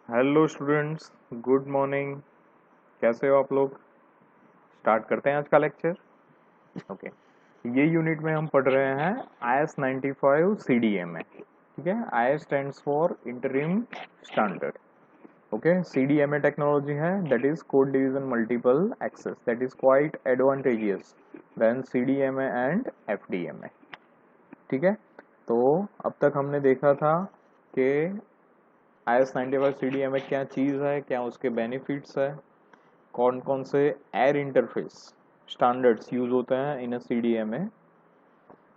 Hello students, good morning. कैसे हो आप लोग? स्टार्ट करते हैं आज का लेक्चर। ओके। ये यूनिट में हम पढ़ रहे हैं IS 95 CDMA। ठीक है, IS stands for interim standard. Okay, CDMA technology है, that is code division multiple access, that is quite advantageous than CDMA and FDMA। ठीक है, तो अब तक हमने देखा था कि IS 95 CDMA क्या चीज़ है, क्या उसके बेनिफिट्स है, कौन कौन से एयर इंटरफेस स्टैंडर्ड्स यूज होते हैं in CDMA।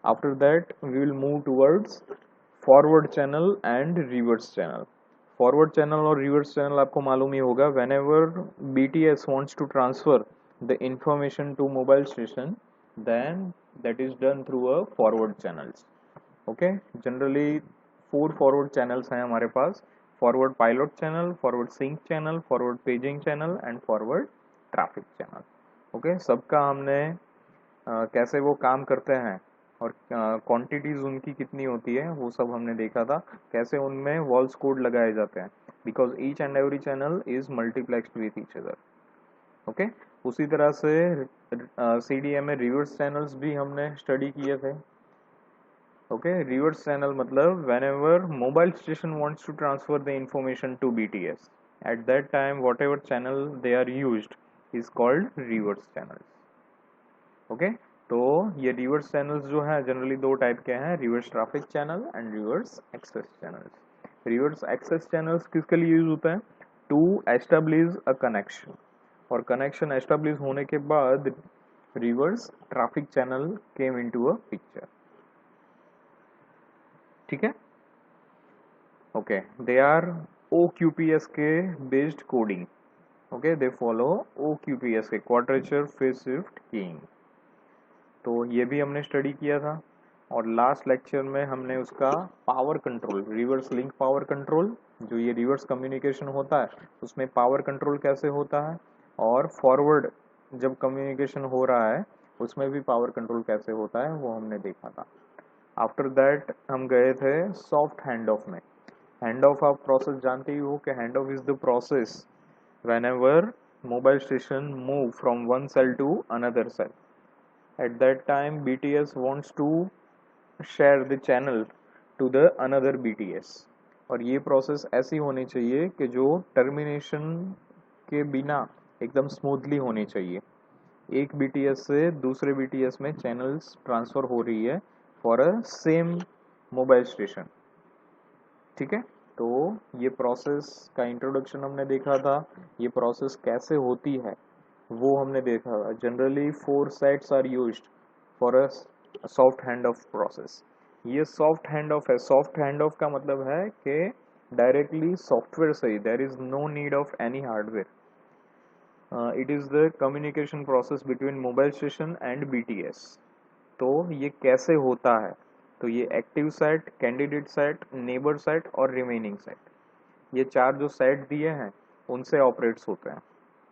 After that we will move towards forward channel and reverse channel. Forward channel और रिवर्स चैनल आपको मालूम ही होगा, whenever BTS wants to transfer the information to mobile station, then that is done through a forward channels। Okay, generally 4 forward channels हैं हमारे पास: forward pilot channel, forward sync channel, forward paging channel and forward traffic channel. Okay, सबका हमने कैसे वो काम करते हैं और क्वांटिटीज उनकी कितनी होती है वो सब हमने देखा था, कैसे उनमें वॉल्स कोड लगाए जाते हैं, because each and every channel is multiplexed with each other. Okay, उसी तरह से CDMA रिवर्स चैनल्स भी हमने स्टडी किए थे। ओके, रिवर्स चैनल मतलब whenever mobile station wants to transfer the information to BTS, at that time whatever channel they are used is called reverse channels। Okay, तो ये रिवर्स चैनल्स जो है generally दो टाइप के हैं: reverse traffic channel and reverse access channels. Reverse access channels किसके लिए use होते हैं? टू एस्टेब्लिश अ कनेक्शन, और कनेक्शन एस्टेब्लिश होने के बाद reverse traffic channel came into a picture. ठीक है, ओके, दे आर OQPS के based coding. Okay, they follow OQPS के क्वाड्रेचर फेज शिफ्ट कीइंग। तो ये भी हमने स्टडी किया था, और लास्ट लेक्चर में हमने उसका power control, reverse link power control, जो ये रिवर्स कम्युनिकेशन होता है उसमें पावर कंट्रोल कैसे होता है, और फॉरवर्ड जब कम्युनिकेशन हो रहा है उसमें भी पावर कंट्रोल कैसे होता है वो हमने देखा था। आफ्टर दैट हम गए थे सॉफ्ट हैंड ऑफ में। हैंड ऑफ आप प्रोसेस जानते ही हो कि hand of is the process whenever mobile station move from one cell to another cell, at that time BTS wants to share the channel to the another BTS, और ये process ऐसी होनी चाहिए कि जो टर्मिनेशन के बिना एकदम स्मूथली होनी चाहिए। एक BTS से दूसरे BTS में चैनल्स ट्रांसफर हो रही है for a same mobile station. ठीक है, तो ये प्रोसेस का इंट्रोडक्शन हमने देखा था, ये प्रोसेस कैसे होती है वो हमने देखा। Generally 4 sets are used for a soft hand off process. ये सॉफ्ट हैंड ऑफ है। सॉफ्ट हैंड ऑफ का मतलब है कि डायरेक्टली सॉफ्टवेयर से ही, there is no need of any hardware, it is the communication process between mobile station and BTS। तो ये कैसे होता है? तो ये active set, candidate set, neighbour set और रिमेनिंग सेट, ये चार जो सेट दिए हैं उनसे ऑपरेट्स होते हैं।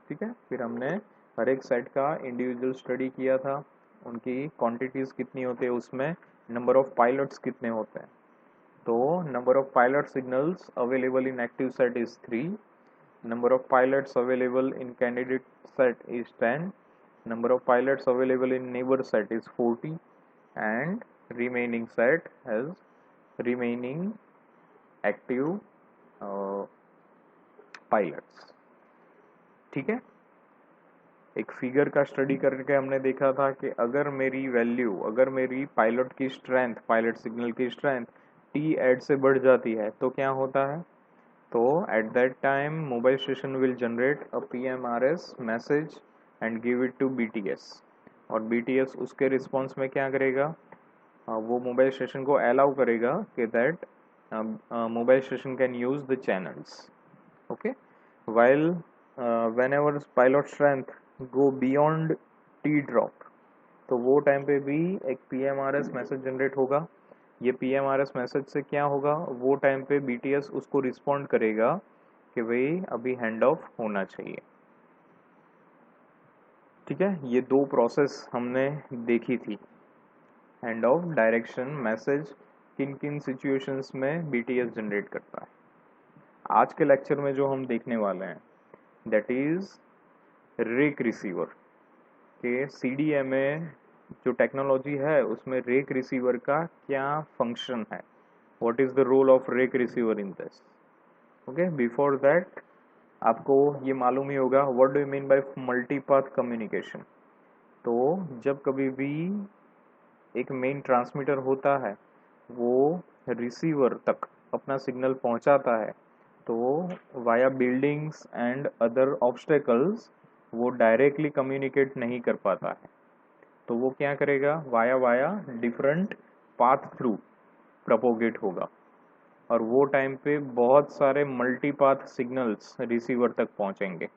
ठीक है, फिर हमने हर एक सेट का इंडिविजुअल स्टडी किया था, उनकी क्वांटिटीज कितनी होती है, उसमें नंबर ऑफ पायलट्स कितने होते हैं। तो number of pilot signals available in active set is 3, number of pilots available in candidate set is 10, number of pilots available in neighbor set is 40, and remaining set has remaining active pilots। ठीक है, एक figure का study करके हमने देखा था कि अगर मेरी वैल्यू, अगर मेरी पायलट की स्ट्रेंथ, पायलट सिग्नल की स्ट्रेंथ T8 से बढ़ जाती है तो क्या होता है? तो at that time mobile station will generate a PMRS message and give it to BTS, और BTS उसके रिस्पॉन्स में क्या करेगा? वो मोबाइल स्टेशन को अलाउ करेगा कि that mobile station can use the channels. Okay, while whenever pilot strength go beyond T drop, तो वो टाइम पे भी एक PMRS मैसेज जनरेट होगा। ये PMRS मैसेज से क्या होगा? वो टाइम पे BTS उसको रिस्पॉन्ड करेगा कि भाई अभी हैंड ऑफ होना चाहिए। ठीक है, ये दो प्रोसेस हमने देखी थी। हैंड ऑफ, डायरेक्शन, मैसेज किन किन सिचुएशंस में BTS जनरेट करता है। आज के लेक्चर में जो हम देखने वाले हैं दैट इज रेक रिसीवर के CDMA जो टेक्नोलॉजी है उसमें रेक रिसीवर का क्या फंक्शन है, what is the role of rake receiver in this. Okay, before that आपको ये मालूम ही होगा what do you mean by multipath communication. तो जब कभी भी एक मेन ट्रांसमीटर होता है वो रिसीवर तक अपना सिग्नल पहुंचाता है, तो via buildings and other obstacles वो डायरेक्टली कम्युनिकेट नहीं कर पाता है, तो वो क्या करेगा, via via different path through propagate होगा और वो टाइम पे बहुत सारे मल्टीपाथ सिग्नल्स रिसीवर तक पहुंचेंगे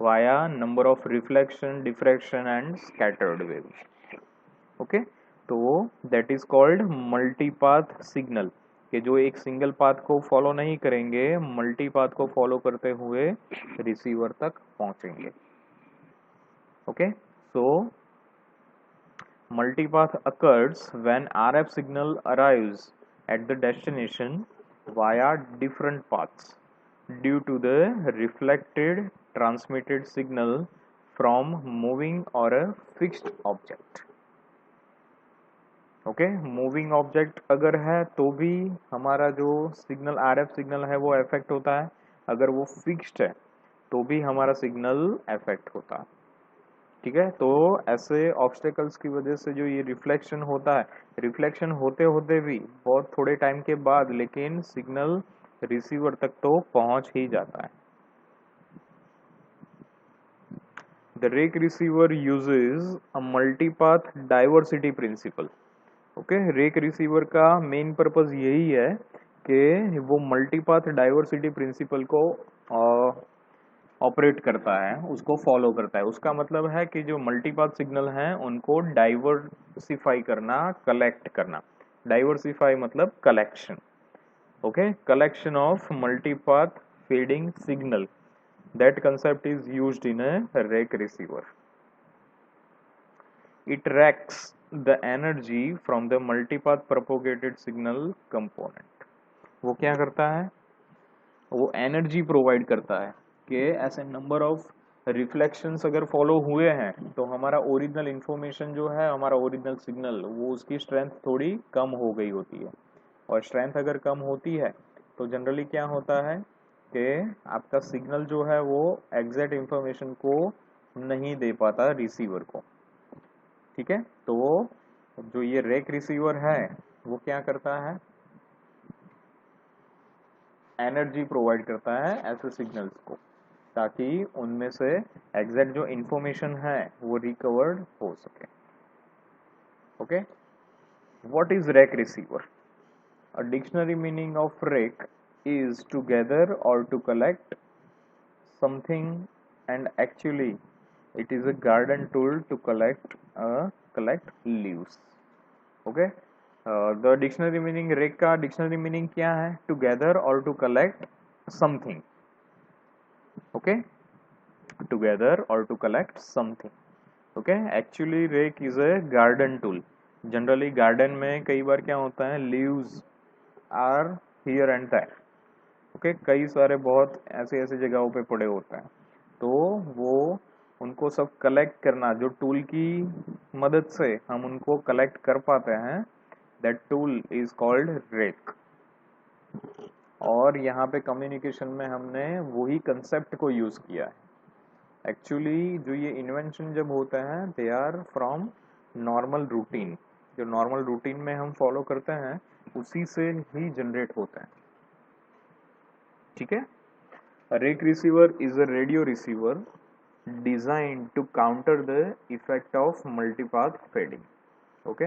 via number of reflection, diffraction and scattered waves. Okay, तो दैट इज कॉल्ड मल्टीपाथ सिग्नल कि जो एक सिंगल पाथ को फॉलो नहीं करेंगे, मल्टीपाथ को फॉलो करते हुए रिसीवर तक पहुंचेंगे। Okay, so multipath occurs when RF signal arrives at the destination via different paths due to the reflected transmitted signal from moving or a fixed object। Okay, moving object अगर है तो भी हमारा जो सिग्नल RF सिग्नल है वो affect होता है, अगर वो फिक्स्ड है तो भी हमारा सिग्नल अफेक्ट होता है। ठीक है, तो ऐसे ऑब्स्टेकल्स की वजह से जो ये रिफ्लेक्शन होता है, रिफ्लेक्शन होते होते भी बहुत थोड़े टाइम के बाद लेकिन सिग्नल रिसीवर तक तो पहुंच ही जाता है। The rake receiver uses a multipath diversity principle. Okay, rake receiver का मेन पर्पस यही है कि वो मल्टीपाथ डाइवर्सिटी प्रिंसिपल को ऑपरेट करता है, उसको फॉलो करता है। उसका मतलब है कि जो मल्टीपाथ सिग्नल हैं उनको डाइवर्सिफाई करना, कलेक्ट करना। डाइवर्सिफाई मतलब collection. Okay, collection of multipath feeding signal, that concept is used in a rake receiver. It rakes the energy from the multipath propagated signal component. वो क्या करता है, वो एनर्जी प्रोवाइड करता है कि ऐसे नंबर ऑफ रिफ्लेक्शंस अगर फॉलो हुए हैं तो हमारा ओरिजिनल इंफॉर्मेशन जो है, हमारा ओरिजिनल सिग्नल, वो उसकी स्ट्रेंथ थोड़ी कम हो गई होती है। और स्ट्रेंथ अगर कम होती है तो जनरली क्या होता है कि आपका सिग्नल जो है वो एग्जैक्ट इंफॉर्मेशन को नहीं दे पाता रिसीवर को। ठीक है, तो जो ये रेक रिसीवर है वो क्या करता है, एनर्जी प्रोवाइड करता है ऐसे सिग्नल्स को ताकि उनमें से एग्जैक्ट जो इंफॉर्मेशन है वो रिकवर्ड हो सके। Okay, what is rake receiver? A dictionary meaning of rake is to gather or to collect something, and actually it is a garden tool to collect leaves। okay, the dictionary meaning rake का dictionary meaning क्या है, to gather or to collect something। okay, to gather or to collect something। okay, actually rake is a garden tool। Generally garden में कई बार क्या होता है, leaves are here and there. Okay, कई सारे बहुत ऐसे ऐसे जगहों पे पड़े होते हैं, तो वो उनको सब कलेक्ट करना, जो टूल की मदद से हम उनको कलेक्ट कर पाते हैं, that tool is called rake. और यहाँ पे कम्युनिकेशन में हमने वही कंसेप्ट को यूज किया है। एक्चुअली जो ये इन्वेंशन जब होता है they are from normal routine, जो नॉर्मल रूटीन में हम फॉलो करते हैं उसी से ही जनरेट होता है। ठीक है, rake receiver is a radio receiver designed to counter the effect of multipath fading. Okay,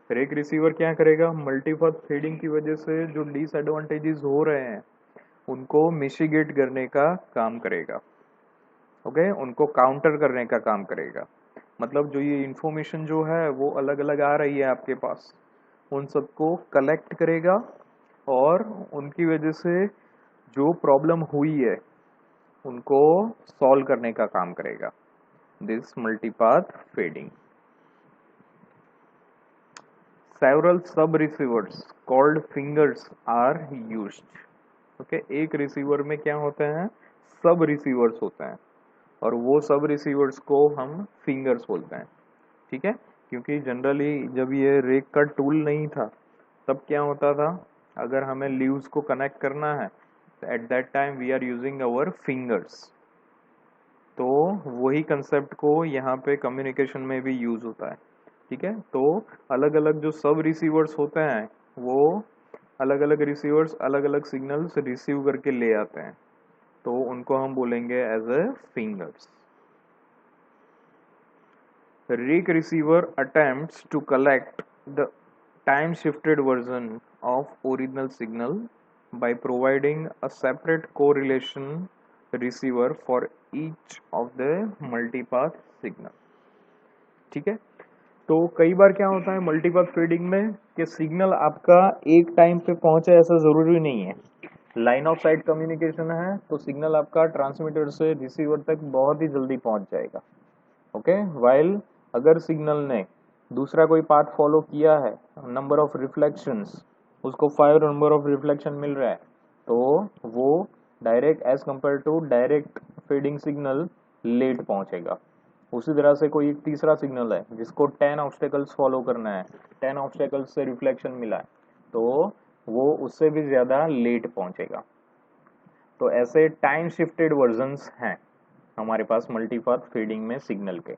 rake receiver क्या करेगा, मल्टीपाथ फेडिंग की वजह से जो डिसएडवांटेजेस हो रहे हैं उनको मिशिगेट करने का काम करेगा। ओके, उनको काउंटर करने का काम करेगा। मतलब जो ये इंफॉर्मेशन जो है वो अलग अलग आ रही है आपके पास, उन सबको कलेक्ट करेगा और उनकी वजह से जो प्रॉब्लम हुई है उनको सॉल्व करने का काम करेगा, this multipath fading. Several sub receivers called fingers are used। Okay, एक रिसीवर में क्या होते हैं, सब रिसीवर्स होते हैं, और वो सब रिसीवर्स को हम फिंगर्स बोलते हैं। ठीक है, क्योंकि जनरली जब ये रेक का टूल नहीं था तब क्या होता था, अगर हमें लीव्स को कनेक्ट करना है at that time we are using our fingers. तो वही कंसेप्ट को यहाँ पे कम्युनिकेशन में भी यूज होता है। ठीक है, तो अलग अलग जो सब रिसीवर्स होते हैं वो अलग अलग रिसीवर्स अलग अलग सिग्नल्स रिसीव करके ले आते हैं, तो उनको हम बोलेंगे as a fingers. Rake receiver attempts to collect the time shifted version of original signal by providing a separate correlation receiver for each of the multipath signal। ठीक है, तो कई बार क्या होता है मल्टीपाथ फीडिंग में कि सिग्नल आपका एक टाइम पे पहुंचे ऐसा जरूरी नहीं है। लाइन ऑफ साइट कम्युनिकेशन है तो सिग्नल आपका ट्रांसमीटर से रिसीवर तक बहुत ही जल्दी पहुंच जाएगा। ओके, वाइल अगर सिग्नल ने दूसरा कोई पाथ फॉलो किया है, नंबर ऑफ रिफ्लेक्शंस, उसको 5 नंबर ऑफ रिफ्लेक्शन मिल रहा है, तो वो direct as compare to direct feeding signal late पहुंचेगा। उसी तरह से कोई एक तीसरा सिग्नल है जिसको 10 ऑब्स्टेकल्स फॉलो करना है, 10 ऑब्स्टेकल्स से रिफ्लेक्शन मिला है, तो वो उससे भी ज्यादा लेट पहुंचेगा। तो ऐसे टाइम शिफ्टेड वर्जन्स हैं हमारे पास मल्टीपाथ फीडिंग में सिग्नल के।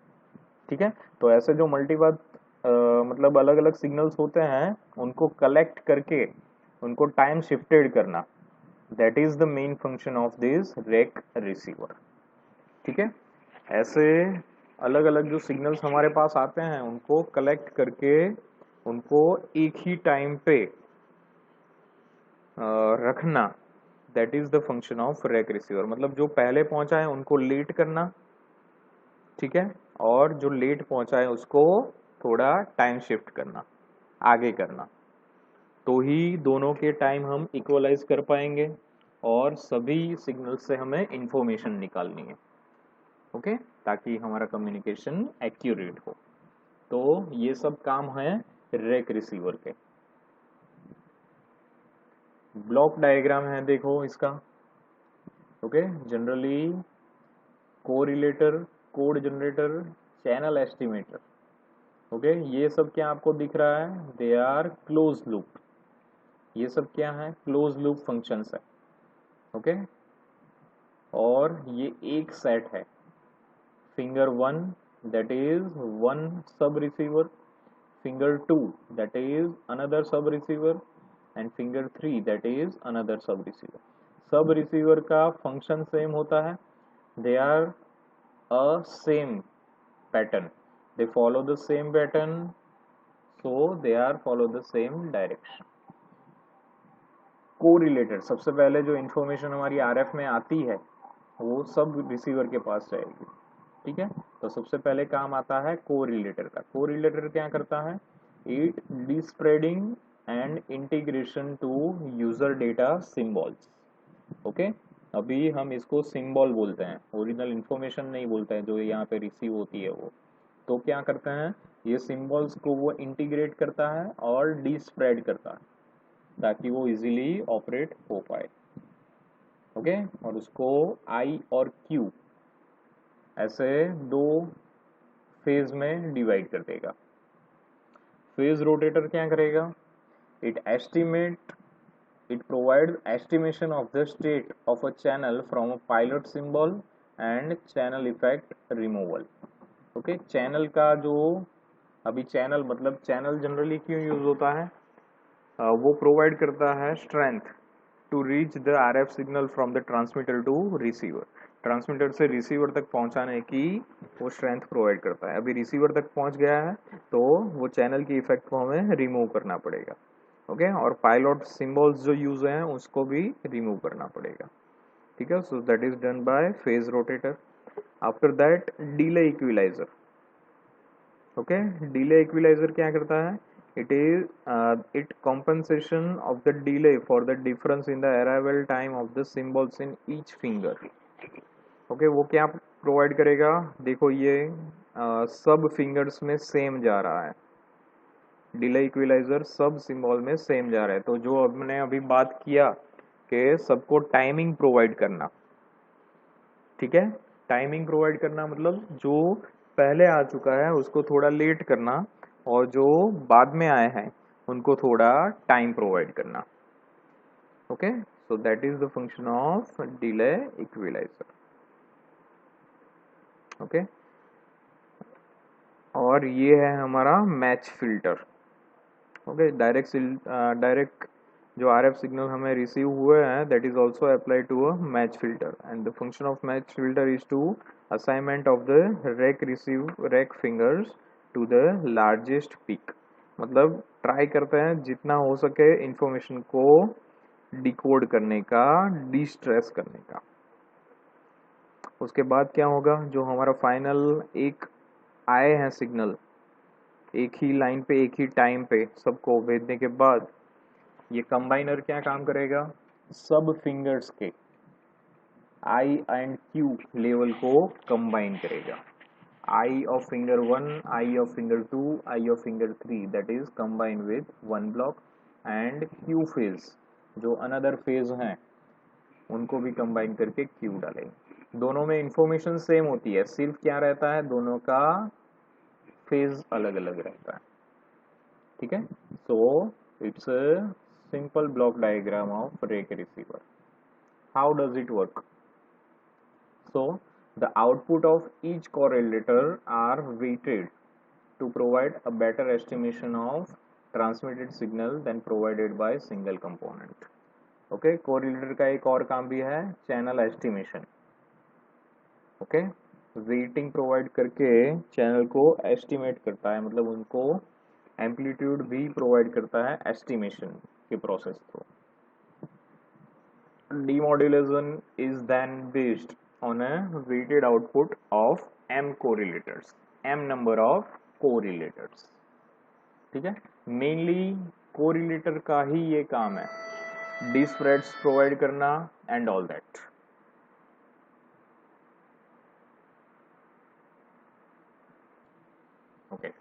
ठीक है, तो ऐसे जो मल्टीपाथ मतलब अलग अलग सिग्नल्स होते हैं उनको कलेक्ट करके उनको टाइम शिफ्टेड करना, that is the main function of this rake receiver. ठीक है, ऐसे अलग अलग जो सिग्नल्स हमारे पास आते हैं उनको कलेक्ट करके उनको एक ही टाइम पे रखना, that is the function of rake receiver. मतलब जो पहले पहुंचा है उनको लेट करना, ठीक है, और जो लेट पहुंचा है उसको थोड़ा टाइम शिफ्ट करना, आगे करना, तो ही दोनों के टाइम हम इक्वलाइज कर पाएंगे और सभी सिग्नल से हमें इंफॉर्मेशन निकालनी है। ओके, ताकि हमारा कम्युनिकेशन एक्यूरेट हो। तो ये सब काम है रैक रिसीवर के। ब्लॉक डायग्राम है देखो इसका। Okay, generally correlator, code generator, channel estimator. Okay, ये सब क्या आपको दिख रहा है, दे आर क्लोज लूप। ये सब क्या है, क्लोज लूप फंक्शंस है। ओके, और ये एक सेट है, फिंगर 1 दैट इज वन सब receiver, finger 2 that is another sub receiver, and finger 3 that is another sub receiver। Sub receiver का फंक्शन सेम होता है, they are a same pattern, they follow the same pattern, so they are follow the same direction। Correlated, सबसे पहले जो information हमारी RF में आती है वो सब रिसीवर के पास जाएगी। ठीक है, तो सबसे पहले काम आता है कोरिलेटर का। कोरिलेटर क्या करता है, it despreading and integration to user data symbols. Okay, अभी हम इसको सिंबल बोलते हैं, ओरिजिनल इंफॉर्मेशन नहीं बोलते हैं जो यहाँ पे रिसीव होती है वो। तो क्या करते हैं, ये सिंबल्स को वो इंटीग्रेट करता है और डिस्प्रेड करता है ताकि वो इजीली ऑपरेट हो पाए। ओके, और उसको आई और क्यू ऐसे दो फेज में डिवाइड कर देगा। फेज रोटेटर क्या करेगा, it estimate, it provide estimation of the state of a channel from a pilot symbol and channel effect removal. Okay, channel का जो, अभी चैनल मतलब चैनल जनरली क्यों यूज होता है, वो प्रोवाइड करता है strength to reach the RF signal from the transmitter to receiver. Transmitter से रिसीवर तक पहुंचाने की वो स्ट्रेंथ प्रोवाइड करता है। अभी रिसीवर तक पहुंच गया है तो वो चैनल की इफेक्ट को हमें रिमूव करना पड़ेगा। ओके, और पायलट सिंबल्स जो यूज हैं उसको भी रिमूव करना पड़ेगा। ठीक है, सो that is done by phase rotator. After that delay equalizer. Okay, delay equaliser क्या करता है, it is it compensation of the delay for the difference in the arrival time of the symbols in each finger। Okay, वो क्या provide करेगा, देखो ये सब fingers में सेम जा रहा है, डिले इक्विलाइजर सब सिंबल में सेम जा रहा है। तो जो हमने अभी बात किया कि सबको टाइमिंग प्रोवाइड करना, ठीक है। टाइमिंग प्रोवाइड करना मतलब जो पहले आ चुका है उसको थोड़ा लेट करना, और जो बाद में आए हैं उनको थोड़ा टाइम प्रोवाइड करना। Okay, so that is the function of delay equalizer. Okay, और ये है हमारा मैच फिल्टर। ओके, डायरेक्ट जो आरएफ सिग्नल हमें रिसीव हुए हैं that is also apply to a match filter, and the function of match filter is to assignment of the rake fingers to the largest peak. मतलब try करते हैं जितना हो सके इंफॉर्मेशन को डिकोड करने का, डिस्ट्रेस करने का। उसके बाद क्या होगा, जो हमारा फाइनल एक आए हैं सिग्नल एक ही लाइन पे एक ही टाइम पे सबको भेजने के बाद, ये कंबाइनर क्या काम करेगा, सब फिंगर्स के आई एंड क्यू लेवल को कंबाइन करेगा। I of finger 1, I of finger 2, I of finger 3 that is combine with one block, and Q phase जो अनदर फेज हैं उनको भी कंबाइन करके क्यू डालेंगे। दोनों में इंफॉर्मेशन सेम होती है, सिर्फ क्या रहता है दोनों का फेज अलग अलग रहता है, ठीक है। So it's a simple block diagram of rake receiver. How does it work? So the output of each correlator are weighted to provide a better estimation of transmitted signal than provided by single component. Okay, correlator का एक और काम भी है channel estimation. Okay, weighting provide करके channel को estimate करता है, मतलब उनको amplitude भी provide करता है estimation के process through. Demodulation is then based on a weighted output of m correlators, m number of correlators, ठीक है। मेनली कोरिलेटर का ही ये काम है, डिस्प्रेड्स प्रोवाइड करना and all that. Okay,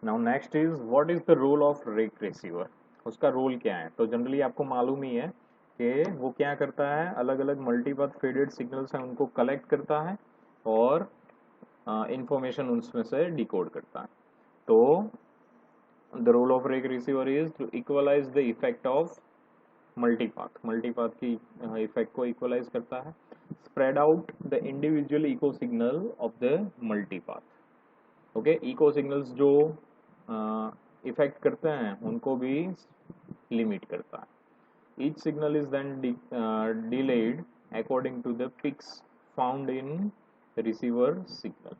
now next is what is the role of rake receiver. उसका role क्या है? तो जनरली आपको मालूम ही है कि वो क्या करता है, अलग अलग मल्टीपथ फेडेड सिग्नल्स हैं उनको कलेक्ट करता है और इंफॉर्मेशन उसमें से डिकोड करता है। तो the role of rake receiver is to equalize the effect of multipath की इफेक्ट को इक्वलाइज करता है, spread out the individual echo signal of the multipath. Okay, echo signals जो इफेक्ट करते हैं उनको भी लिमिट करता है। Each signal is then delayed according to the peaks found in receiver signal.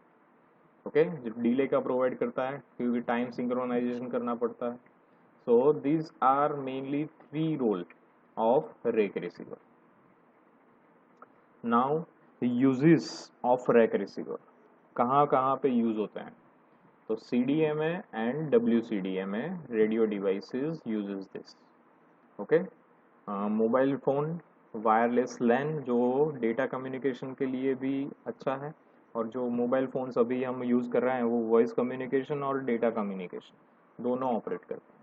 Okay, जो डिले का प्रोवाइड करता है क्योंकि टाइम सिंक्रोनाइजेशन करना पड़ता है। So these are mainly three role of rake receiver. Now uses of rake receiver कहाँ कहाँ पे यूज होते हैं? तो CDMA and WCDMA radio devices uses this. Okay, mobile phone wireless LAN जो डेटा कम्युनिकेशन के लिए भी अच्छा है, और जो मोबाइल फोन्स अभी हम यूज़ कर रहे हैं वो वॉइस कम्युनिकेशन और डेटा कम्युनिकेशन दोनों ऑपरेट करते हैं,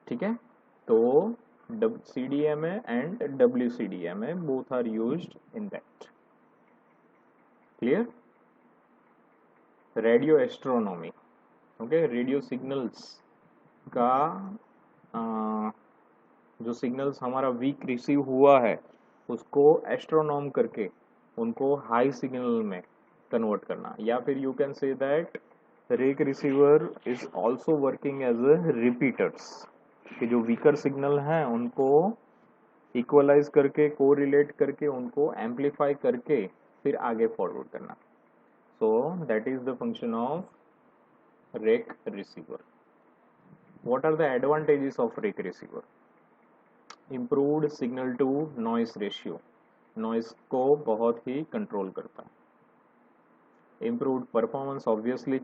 ठीक है। तो CDMA and WCDMA both are used in that. Clear? Radio astronomy, okay, radio signals का जो सिग्नल्स हमारा वीक रिसीव हुआ है उसको एस्ट्रोनॉम करके उनको हाई सिग्नल में कन्वर्ट करना, या फिर you can say that rake receiver is also working as a repeaters, कि जो वीकर सिग्नल हैं उनको इक्वलाइज करके कोरिलेट करके उनको एम्पलीफाई करके फिर आगे फॉरवर्ड करना। So that is the function of rake receiver. What are the advantages of rake receiver? Improved signal to noise ratio, noise को बहुत ही कंट्रोल करता है। इम्प्रूव्ड परफॉर्मेंस, ऑब्वियसली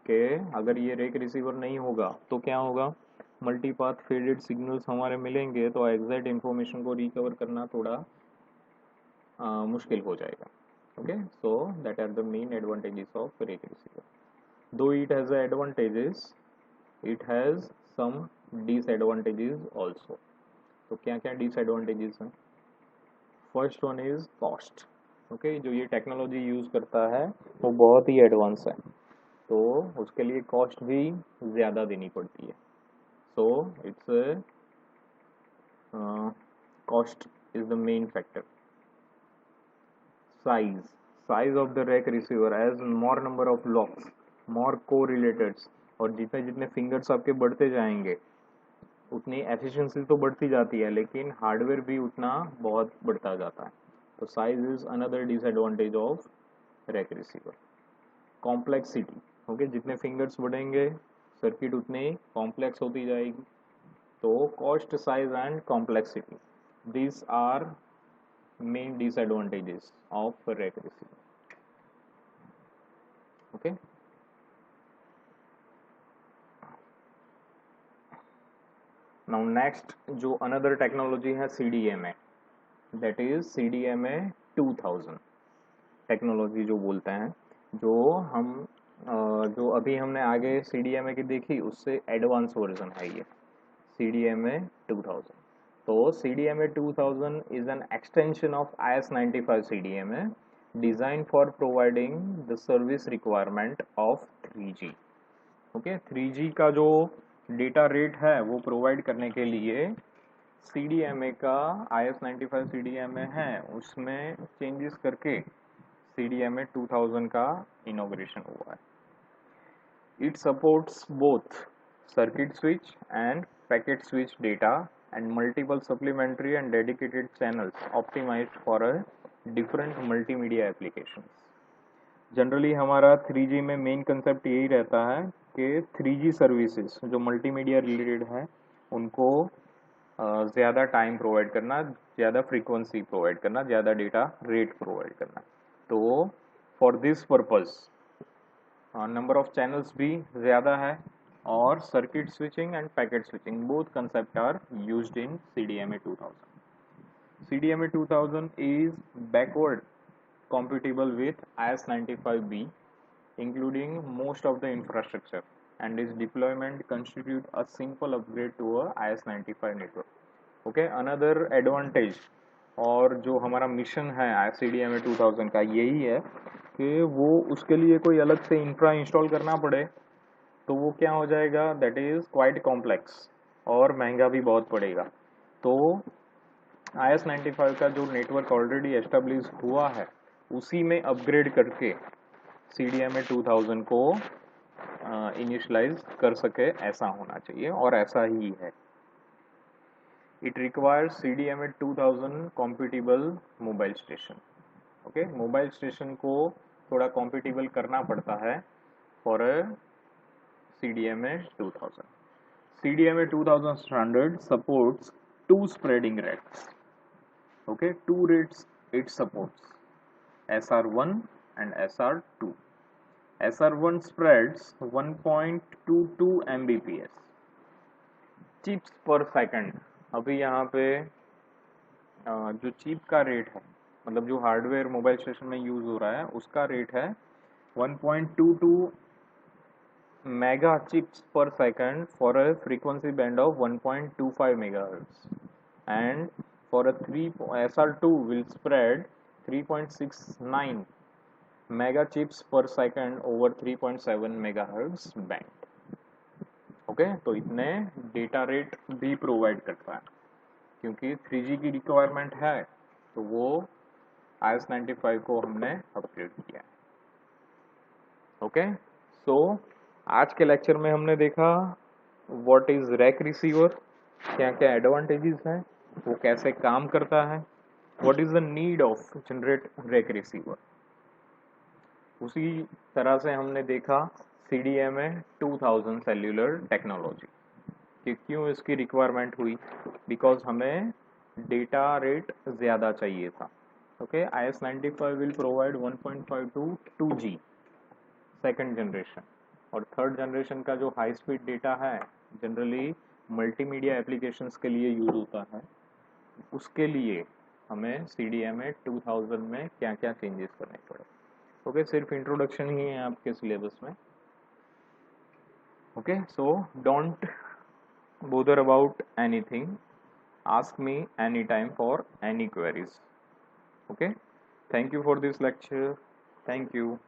के अगर ये रेक रिसीवर नहीं होगा तो क्या होगा, मल्टीपाथ फेडेड सिग्नल्स हमारे मिलेंगे तो एग्जैक्ट इंफॉर्मेशन को रिकवर करना थोड़ा मुश्किल हो जाएगा। Okay, so that are the main advantages of rake receiver. Though it has advantages, it has some disadvantages also. तो क्या क्या डिसएडवांटेजेस हैं? First one is cost. Okay, जो ये टेक्नोलॉजी यूज़ करता है वो बहुत ही एडवांस है, तो उसके लिए कॉस्ट भी ज़्यादा देनी पड़ती है। So its cost is the main factor. Size, size of the rake receiver, as more number of locks, more correlators, और जितने जितने फिंगर्स आपके बढ़ते जाएंगे उतनी एफिशिएंसी तो बढ़ती जाती है, लेकिन हार्डवेयर भी उतना बहुत बढ़ता जाता है। तो size is another disadvantage of rake receiver. Complexity, okay, जितने फिंगर्स बढ़ेंगे सर्किट उतनी कॉम्प्लेक्स होती जाएगी। तो cost, size and complexity, these are main disadvantages of rack receiver. Okay, now next जो another technology है CDMA, that is CDMA 2000 technology जो बोलते हैं, जो हम जो अभी हमने आगे CDMA की देखी उससे एडवांस वर्जन है ये CDMA 2000। तो CDMA 2000 is an extension of IS-95 CDMA designed for providing the service requirement of 3G। Okay, 3G का जो डेटा रेट है वो प्रोवाइड करने के लिए CDMA का IS-95 CDMA है उसमें चेंजेस करके CDMA 2000 का इनॉग्रेशन हुआ है। It supports both circuit switch and packet switch data and multiple supplementary and dedicated channels optimized for a different multimedia applications। Generally हमारा 3G में मेन कंसेप्ट यही रहता है कि 3G सर्विसेज जो मल्टीमीडिया रिलेटेड है उनको ज़्यादा टाइम प्रोवाइड करना, ज़्यादा फ्रीक्वेंसी प्रोवाइड करना, ज़्यादा डेटा रेट प्रोवाइड करना। तो for this purpose number of channels भी ज़्यादा है और circuit switching and packet switching both concept are used in CDMA 2000। CDMA 2000 is backward compatible with IS-95B, including most of the infrastructure, and its deployment constitute a simple upgrade to a IS-95 network. Okay, another advantage और जो हमारा mission है CDMA 2000 का यही है कि वो उसके लिए कोई अलग से इंफ्रा इंस्टॉल करना पड़े तो वो क्या हो जाएगा, दैट इज़ क्वाइट कॉम्प्लेक्स और महंगा भी बहुत पड़ेगा। तो IS-95 का जो नेटवर्क ऑलरेडी एस्टेब्लिश हुआ है उसी में अपग्रेड करके CDMA 2000 को इनिशियलाइज कर सके, ऐसा होना चाहिए और ऐसा ही है। It requires CDMA 2000 compatible mobile station. Okay, mobile station को थोड़ा कॉम्पिटिबल करना पड़ता है for CDMA 2000। CDMA 2000 standard supports two spreading rates. Okay, two rates it supports, SR1 and SR2। SR1 spreads 1.22 Mbps chips per second. अभी यहाँ पे जो chip का रेट है, मतलब जो हार्डवेयर मोबाइल स्टेशन में यूज हो रहा है उसका रेट है 1.22 mega chips per second for a frequency band of 1.25 megahertz, and for a 3 SR2 will spread 3.69 mega chips per second over 3.7 megahertz band. Okay, तो इतने डेटा रेट भी provide करता है क्योंकि 3G की रिक्वायरमेंट है तो वो IS-95 को हमने अपग्रेड किया है। ओके, सो आज के लेक्चर में हमने देखा व्हाट इज रैक रिसीवर, क्या क्या एडवांटेजेस हैं, वो कैसे काम करता है, what is the need of generate rack receiver. उसी तरह से हमने देखा CDMA 2000 सेल्यूलर टेक्नोलॉजी कि क्यों इसकी रिक्वायरमेंट हुई, बिकॉज हमें डेटा रेट ज़्यादा चाहिए था। Okay, IS-95 will provide 1.5 to 2G second generation, और थर्ड जनरेशन का जो हाई स्पीड डेटा है जनरली मल्टीमीडिया एप्लीकेशंस के लिए यूज होता है, उसके लिए हमें CDMA 2000 में क्या क्या चेंजेस करने पड़े। ओके, सिर्फ इंट्रोडक्शन ही है आपके सिलेबस में। Okay, so don't bother about anything, ask me anytime for any queries. Okay, thank you for this lecture. Thank you.